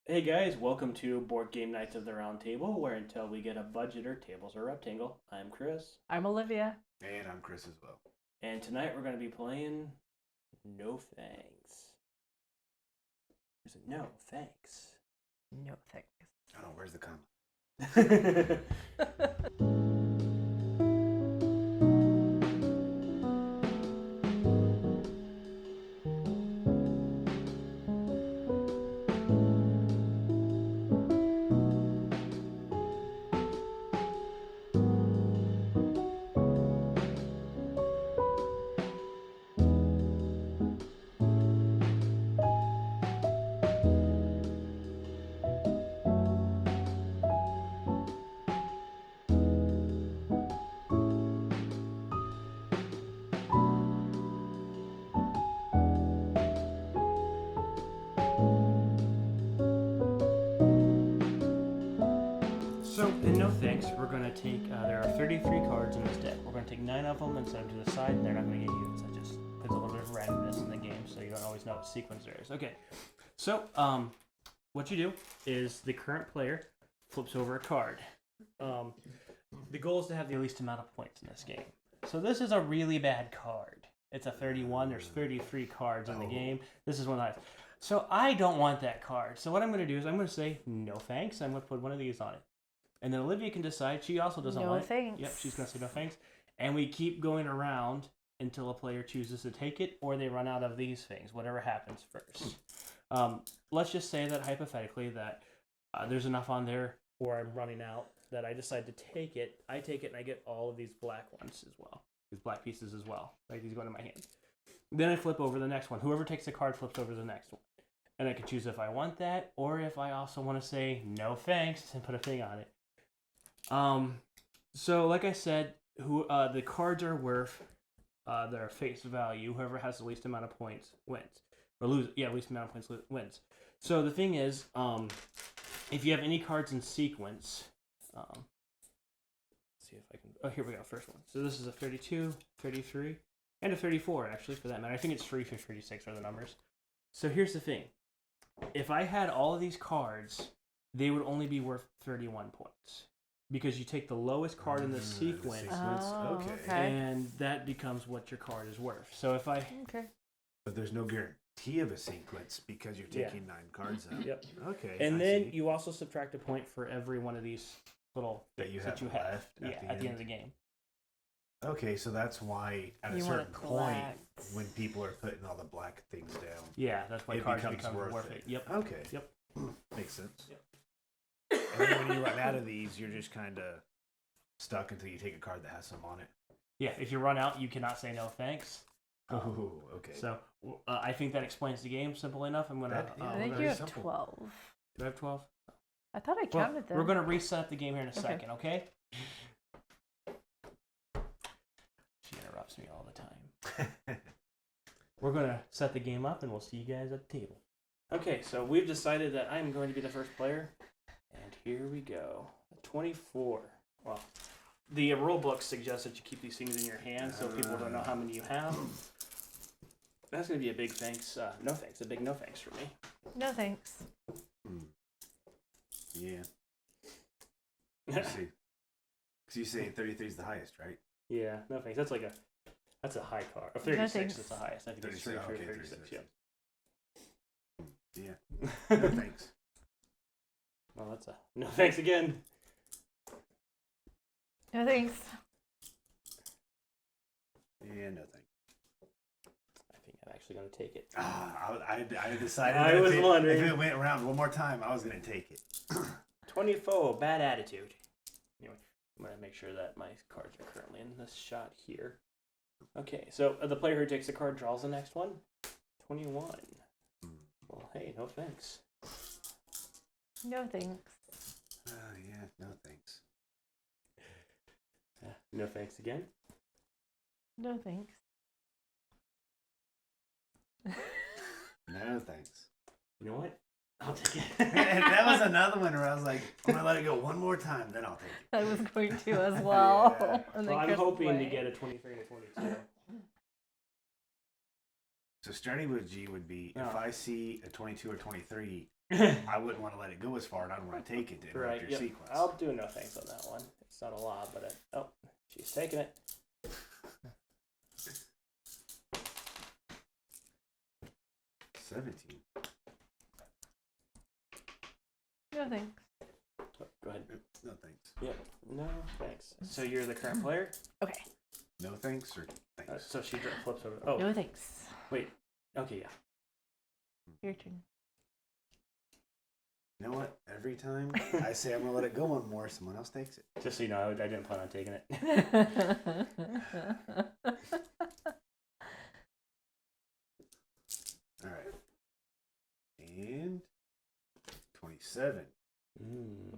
Hey guys, welcome to Board Game Nights of the Round Table, where until we get a budgeter, tables are rectangle. I'm Chris. I'm Olivia. And I'm Chris as well. And tonight we're going to be playing No Thanks. Is it No Thanks? No thanks. Oh, where's the comma? So, in No Thanks, we're going to take, there are 33 cards in this deck. We're going to take 9 of them and set them to the side, and they're not going to get used. That just puts a little bit of randomness in the game, so you don't always know what sequence there is. Okay, so, what you do is the current player flips over a card. The goal is to have the least amount of points in this game. So this is a really bad card. It's a 31. There's 33 cards in the game. This is one of the highest. So I don't want that card. So what I'm going to do is I'm going to say, no thanks. I'm going to put one of these on it. And then Olivia can decide. She also doesn't No want it. thanks. Yep, she's going to say no thanks. And we keep going around until a player chooses to take it or they run out of these things, whatever happens first. Let's just say that hypothetically that there's enough on there or I'm running out that I decide to take it. I take it and I get all of these black ones as well. These black pieces as well. Like these go into my hand. Then I flip over the next one. Whoever takes the card flips over the next one. And I can choose if I want that or if I also want to say no thanks and put a thing on it. So like I said, the cards are worth their face value. Whoever has the least amount of points wins. Or least amount of points wins. So the thing is, if you have any cards in sequence, let's see if I can. Oh, here we go. First one. So this is a 32, 33, and a 34 actually for that matter. I think it's 3 through 36 are the numbers. So here's the thing. If I had all of these cards, they would only be worth 31 points. Because you take the lowest card in the sequence, Okay. and that becomes what your card is worth. So if I... Okay. But there's no guarantee of a sequence because you're taking 9 cards out. Yep. Okay. And I then see. you also subtract a point for every one of these little that you have that you left have. At the end of the game. Okay, so that's why at a You wanna certain point, collect. when people are putting all the black things down, Yeah, that's why it cards becomes become worth it. it. Yep. Okay. Yep. Makes sense. Yep. And then when you run out of these, you're just kind of stuck until you take a card that has some on it. Yeah, if you run out, you cannot say no thanks. Oh, okay. So I think that explains the game simple enough. I'm gonna. I think very you have simple. 12. Do I have 12? I thought I Well, counted them. we're gonna reset up the game here in a Okay. second, okay? She interrupts me all the time. We're gonna set the game up, and we'll see you guys at the table. Okay, so we've decided that I'm going to be the first player, and here we go. 24. Well, the rule book suggests that you keep these things in your hand, so people don't know how many you have. That's gonna be a big thanks. No thanks. A big no thanks for me. No thanks. Yeah. Let's see. Because you say 33 is the highest, right? Yeah, no thanks. That's a high card. 36 thanks. is the highest. I think it's 36, 33 okay, 36. 36. Yeah. Yeah. No thanks. Well, that's a no thanks again. No thanks. Yeah, no thanks. I think I'm actually going to take it. I decided I that was wondering. if it went around one more time, I was going to take it. 24, bad attitude. Anyway, I'm going to make sure that my cards are currently in this shot here. Okay, so the player who takes the card draws the next one. 21. Well, hey, no thanks. No thanks. Yeah, no thanks. No thanks again. No thanks. No thanks. You know what? I'll take it. And that was another one where I was like, I'm going to let it go one more time, then I'll take it. I was going to as well. Yeah. And Well, then I'm Chris hoping to went. get a 23 and a 22. So strategy would be if No. I see a 22 or 23, I wouldn't want to let it go as far, and I'd want to take it to interrupt Right. your Yep. sequence. I'll do no thanks on that one. It's not a lot, but oh, she's taking it. 17. No thanks. Oh, go ahead. No thanks. Yep. No thanks. So you're the current player. Okay. No thanks or thanks. So she flips over. Oh, No thanks. wait. Okay, yeah. Your turn. You know what? Every time I say I'm gonna let it go one more, someone else takes it. Just so you know, I didn't plan on taking it. All right. And 27.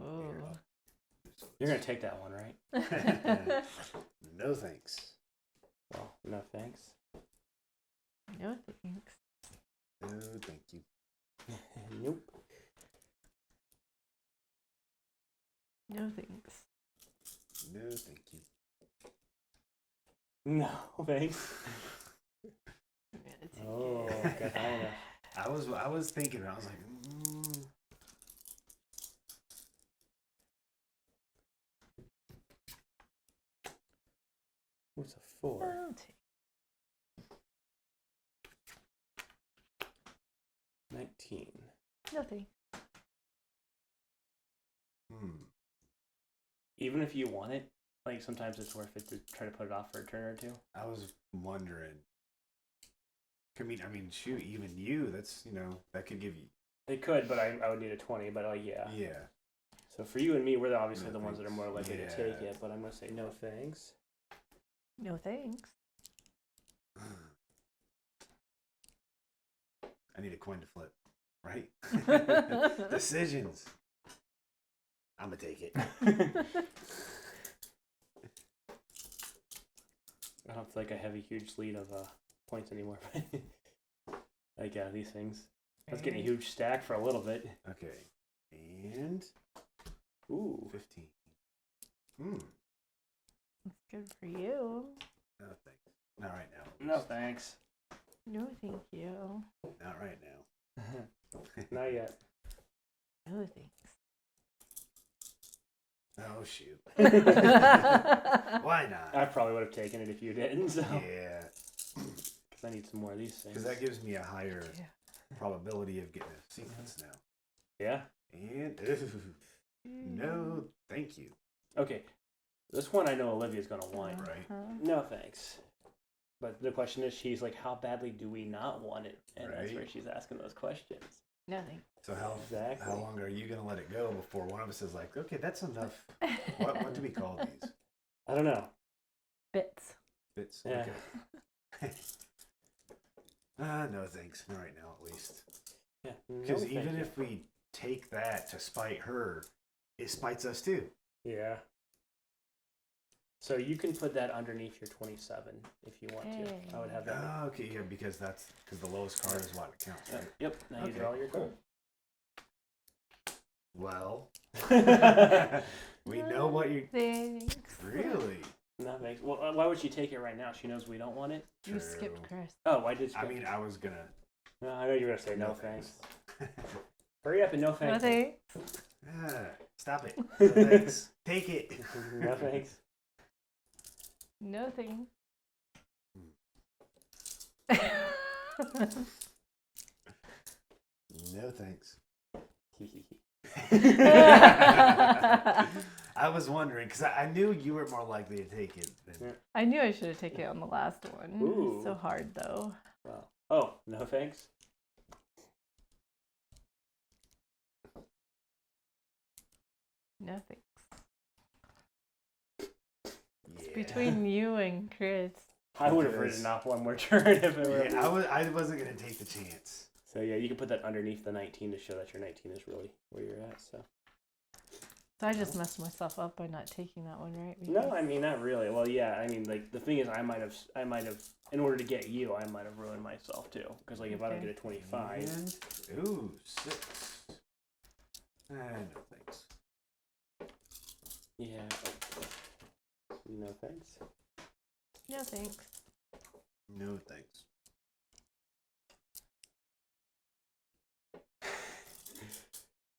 Oh. You're gonna take that one, right? No thanks. Well, no thanks. No thanks. No, thank you. Nope. No thanks. No, thank you. No thanks. I'm gonna take Oh, it. Kahina. I was thinking. I was like, What's a 4? I'll take 19. nothing. Even if you want it, like sometimes it's worth it to try to put it off for a turn or two. I was wondering. I mean, shoot, even you. That's that could give you. It could, but I would need a 20. But yeah. Yeah. So for you and me, we're obviously No the ones that are thanks. more likely to Yeah. take it. But I'm gonna say no thanks. No thanks. I need a coin to flip, right? Decisions. I'm gonna take it. I don't feel like I have a huge lead of points anymore. Like these things. I was getting a huge stack for a little bit. Okay. And Ooh. 15. That's good for you. No thanks. Not right now. No thanks. No thank you. Not right now. Not yet. No thanks. Oh shoot. Why I not? probably would have taken it if you didn't. So. Yeah. Because I need some more of these things. Because that gives me a higher Yeah. probability of getting a sequence now. Yeah. And no, thank you. Okay. This one I know Olivia's gonna want. Right. No thanks. But the question is, she's like, how badly do we not want it? And that's where Right. she's asking those questions. Nothing. So how Exactly. long are you gonna let it go before one of us is like, okay, that's enough? What do we call these? I don't know. Bits. Bits. Yeah. Okay. No thanks. Not right now, at least. Yeah. Because No, even thank you. if we take that to spite her, it spites us too. Yeah. So you can put that underneath your 27 if you want to. I would have that. Oh, okay, yeah, because the lowest card is what counts, right? Yep. Now you Okay, draw your cool. Well, card. we know what you Thanks. really. That makes. Well, why would she take it right now? She knows we don't want it. You True. skipped Chris. Oh, why did she? I mean, I was gonna. No, I know you were gonna say no thanks. Hurry up and no thanks. No thanks. Stop it. No thanks. Take it. No thanks. No thanks. No thanks. I was wondering because I knew you were more likely to take it than. I knew I should have taken it on the last one. Ooh. So hard though. Well, oh, no thanks. No thanks. Yeah. Between you and Chris. I would have Because- written off one more turn if it were. Yeah, I wasn't gonna take the chance. So yeah, you can put that underneath the 19 to show that your 19 is really where you're at. So So I just messed myself up by not taking that one, right? no, I mean not really. Well, yeah, I mean like the thing is, I might have, in order to get you, I might have ruined myself too. Because like if I don't Okay. get a 25, And, ooh, 6. No thanks. yeah. No thanks. No thanks. No thanks.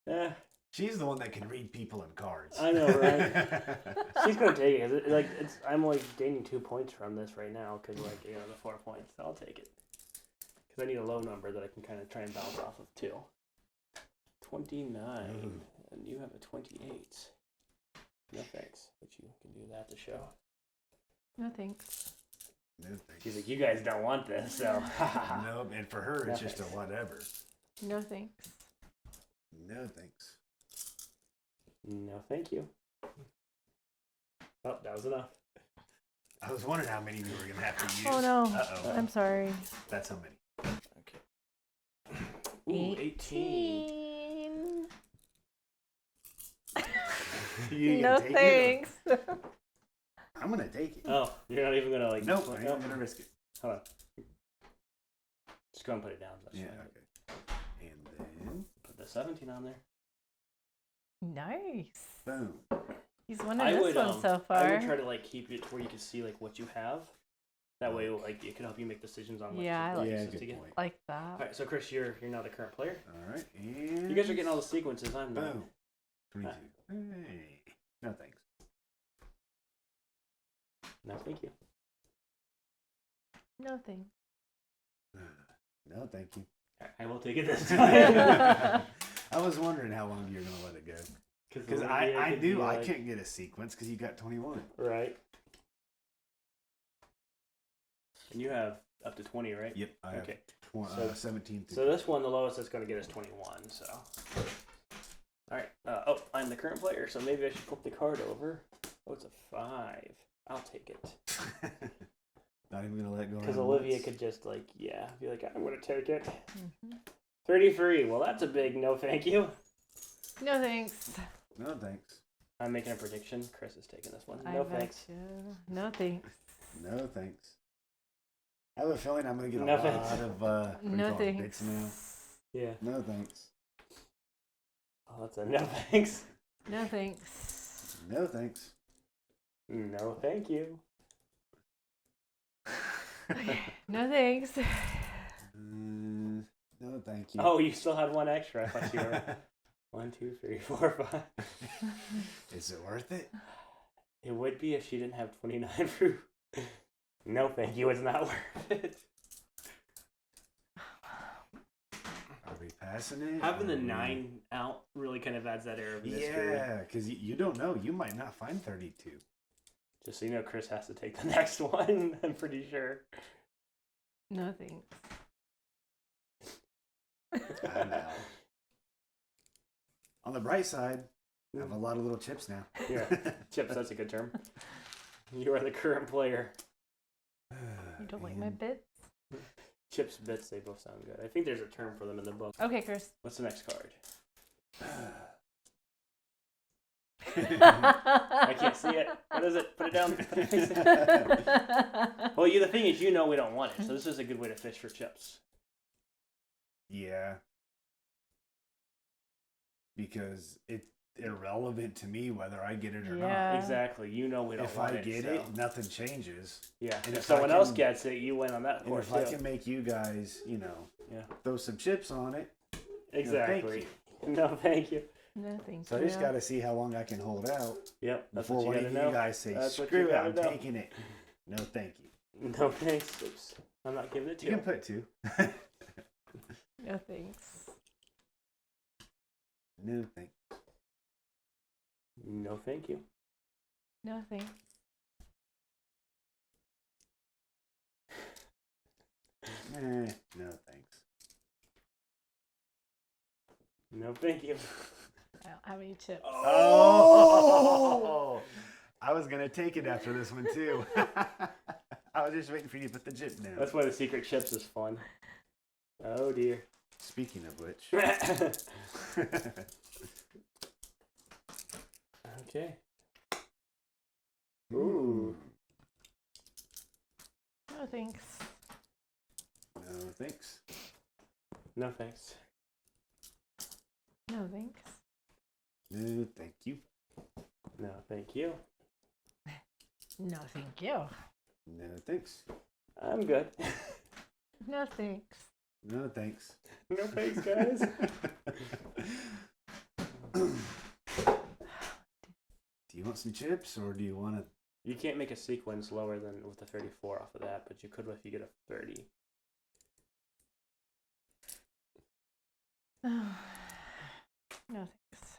Eh, She's the one that can read people and cards. I know, right? She's gonna take it. 'Cause I'm like gaining 2 points from this right now because the 4 points. I'll take it because I need a low number that I can kind of try and bounce off of too. 29, and you have a 28. No thanks, but you can do that to show. No thanks. No thanks. She's like, you guys don't want this, so. No, and for her, it's just a whatever. No thanks. No thanks. No, thank you. Oh, that was enough. I was wondering how many we were gonna have to use. Oh no. Uh-oh. I'm sorry. That's how many. Okay. Ooh, 18. You No can take thanks. it? I'm gonna take it. Oh, you're not even gonna Nope, I ain't gonna risk it. Hold on. Just go and put it down. That's Yeah, fine. okay. And then, Put the 17 on there. Nice. boom. He's winning this one so far. I would try to keep it where you can see what you have. That way, it can help you make decisions on Yeah, I like pieces good to get. point. like All that. right, so Chris, you're now the current player. All right, and You guys are getting all the sequences. I'm not. boom. 22. Hey, no thanks. No, thank you. No thanks. No, thank you. I will take it this time. I was wondering how long you're gonna let it go. Because Olivia I could knew be I can't get a sequence because you got 21. Right. And you have up to 20, right? Yep, I have Okay. 17. So this one, the lowest it's going to get is 21. So. All right. I'm the current player, so maybe I should flip the card over. Oh, it's a 5. I'll take it. Not even gonna let go. Because around Olivia once. could just be like, I'm going to take it. Mm-hmm. 33. Well, that's a big no, thank you. No thanks. No thanks. I'm making a prediction. Chris is taking this one. I No bet thanks. you. No thanks. No thanks. I have a feeling I'm gonna get a No lot thanks. of No thanks. bits now. Yeah. No thanks. Oh, that's a no thanks. No thanks. No thanks. No, thank you. No thanks. No thank you. Oh, you still had one extra. I thought you were 1, 2, 3, 4, 5. Is it worth it? It would be if she didn't have 29 fruit. No, thank you. It's not worth it. Are we passing it? Having the Are we- 9 out really kind of adds that air of mystery. Yeah, because you don't know. You might not find 32. Just so you know, Chris has to take the next one. I'm pretty sure. No thanks. I know. On the bright side, I have a lot of little chips now. Yeah, chips. That's a good term. You are the current player. You don't like my bits? Chips, bits. They both sound good. I think there's a term for them in the book. Okay, Chris. What's the next card? I I can't see it. What is it? Put it down. Well, the thing is, we don't want it, so this is a good way to fish for chips. Yeah. Because it's irrelevant to me whether I get it or Yeah. not. Exactly. We don't If want I it. get so. it, nothing changes. Yeah. And If if someone I else can- gets it, you win on that And course if I too. can make you guys, Yeah. throw some chips on it. Exactly. thank No, thank you. No, thank So I you. just got to see how long I can hold out Yep. That's before what one you of gotta you know. guys say, That's what screw you it, gotta I'm know. taking it. No, thank you. No thanks. Oops. I'm not giving it to You you. can put 2. No thanks. No, thank No, thank you. No thanks. No, thanks. No, thank you. I don't have any chips. Oh! I was going to take it after this one, too. I was just waiting for you to put the chip down. That's why the secret chips is fun. Oh dear. Speaking of which. Okay. Ooh. No thanks. No, thanks. No thanks. No thanks. No, thank you. No, thank you. No thank you. No, thanks. I'm good. No thanks. No, thanks. No thanks, guys. want some chips, or do you want to? You can't make a sequence lower than with the 34 off of that, but you could if you get a 30. No thanks.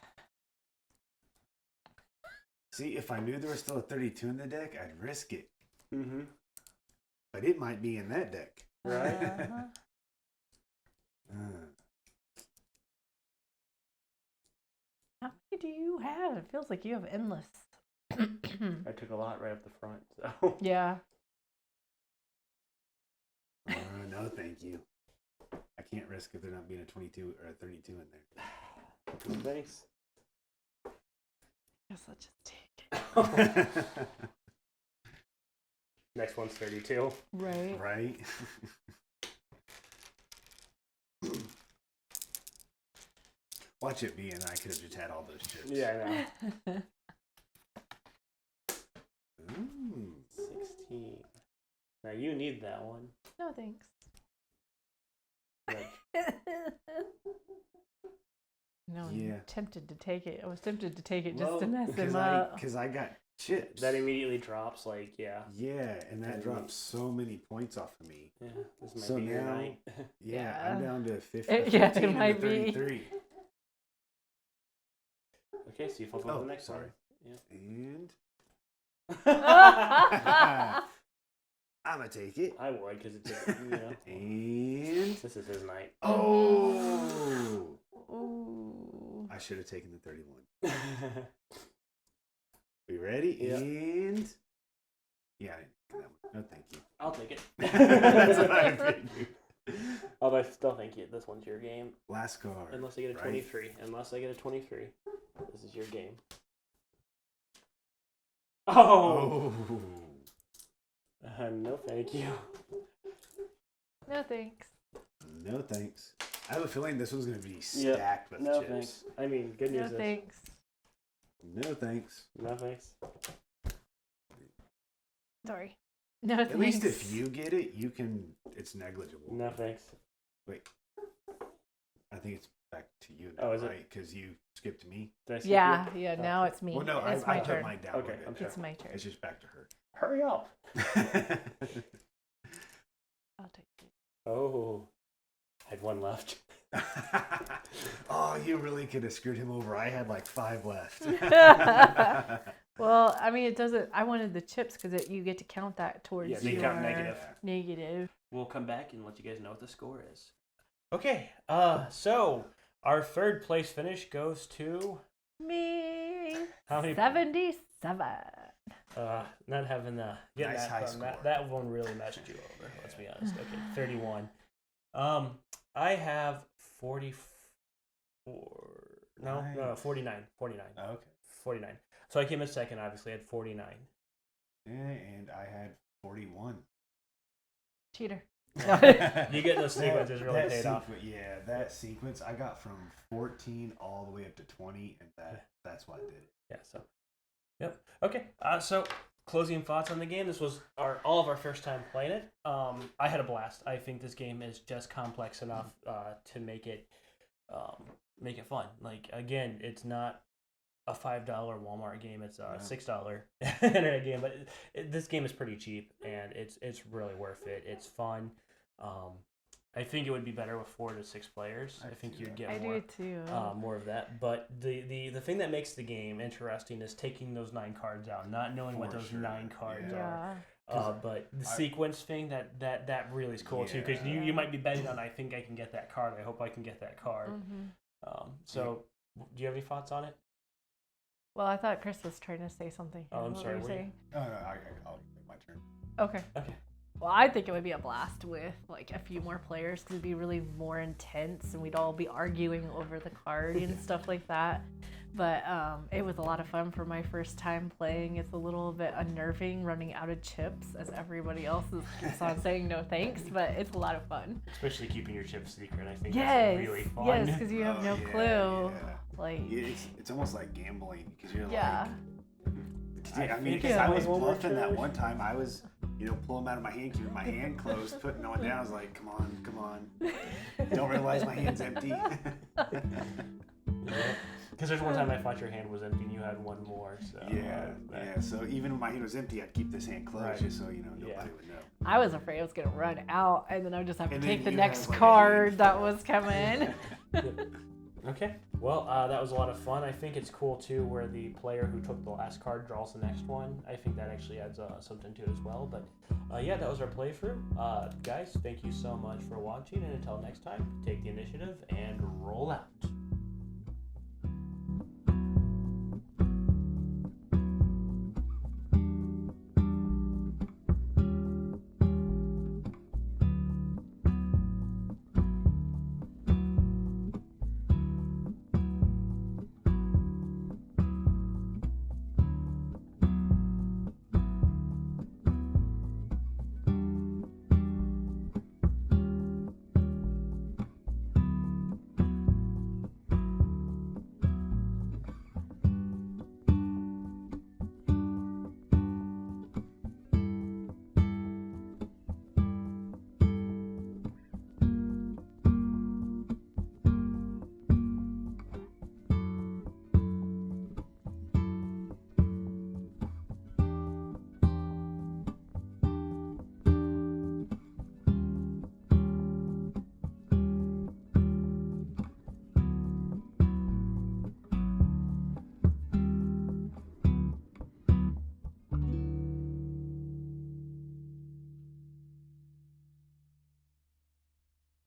See, if I knew there was still a 32 in the deck, I'd risk it. Mm-hmm. But it might be in that deck. Right? How many do you have? It feels like you have endless. I took a lot right up the front, so. Yeah. No, thank you. I can't risk if there not being a 22 or a 32 in there. Thanks. Guess I'll just take it. Next one's 32. Right. Right? Watch it be, and I could have just had all those chips. Yeah, I know. Ooh. 16. Now you need that one. No thanks. Like, No, Yeah. I'm tempted to take it. I was tempted to take it just to Well, mess him up. Because I got chips. that immediately drops, like, yeah. Yeah, and that And- drops so many points off of me. Yeah, this might So be your now- night. Yeah, I'm Yeah. down to 50. Yeah, it 15 and a might be. 33. Okay, so you flip over Oh, the next sorry. one. And Yeah. I'm going to take it. I would, because it's, you know, And. this is his night. Oh! Ooh. I should have taken the 31. We ready? Yeah. And. Yeah, I didn't take that one. No, thank you. I'll take it. That's what I figured. Although I still think this one's your game. Last card. Unless I get a right? 23. Unless I get a 23. This is your game. Oh! No, thank you. No thanks. No thanks. I have a feeling this one's going to be stacked with No chips. thanks. I mean, good No news is. thanks. No thanks. No thanks. Sorry. No thanks. At least if you get it, you can. It's negligible. No thanks. Wait. I think it's back to you now, Oh, is it? right? Because you skipped me. Did I skip Yeah, you? yeah. Oh. Now it's me. Well, no, it's I my put turn. mine down. Okay, We're good. I'm It's my turn. It's just back to her. Hurry up. I'll take it. Oh. I had one left. Oh, you really could have screwed him over. I had like 5 left. Well, I mean, it doesn't. I wanted the chips because you get to count that towards Yeah, your you count negative. negative. We'll come back and let you guys know what the score is. Okay, so our third place finish goes to Me. how many? 77. Not having the getting Nice that high fun. score. That one really messed you over. Let's be honest. Okay, 31. I have 44. No, Nice. 49. 49. Okay. 49. So I came in second. Obviously, I had 49. Yeah, and I had 41. Cheater. You get those sequences really That paid off. Yeah, that sequence I got from 14 all the way up to 20, and that's why I did it. Yeah. So. Yep. Okay. So closing thoughts on the game. This was all of our first time playing it. I had a blast. I think this game is just complex enough to make it fun. Like, again, it's not a $5 Walmart game. It's a $6 internet game, but this game is pretty cheap and it's really worth it. It's fun. I think it would be better with 4 to 6 players. I think you'd get I more. do too. More of that, but the thing that makes the game interesting is taking those 9 cards out, not knowing what For those sure. 9 cards Yeah. are. But the sequence thing that really is cool too, because you might be betting on, I think I can get that card. I hope I can get that card. So, do you have any thoughts on it? Well, I thought Chris was trying to say something. Oh, I'm What sorry, were you were you? saying? Oh, no, I'll make my turn. Okay. Okay. Well, I think it would be a blast with like a few more players because it'd be really more intense and we'd all be arguing over the card and stuff like that. But it was a lot of fun for my first time playing. It's a little bit unnerving running out of chips as everybody else keeps on saying no thanks, but it's a lot of fun. Especially keeping your chips secret, I think Yes, that's really fun. yes, because you have Oh, no yeah, clue. yeah. Like, It's almost like gambling because you're yeah. like. I mean, think because I I was had one more bluffing that turn. one time. I was, pulling them out of my hand, keeping my hand closed, putting no one down. I was like, come on. Don't realize my hand's empty. Because there's one time I thought your hand was empty and you had one more. So Yeah. So even when my hand was empty, I'd keep this hand closed just so nobody would know. I was afraid I was gonna run out, and then I would just have to And take the then you next have, like, a card hand that full. was coming. Okay. Well, that was a lot of fun. I think it's cool too, where the player who took the last card draws the next one. I think that actually adds something to it as well. But yeah, that was our playthrough. Guys, thank you so much for watching, and until next time, take the initiative and roll out.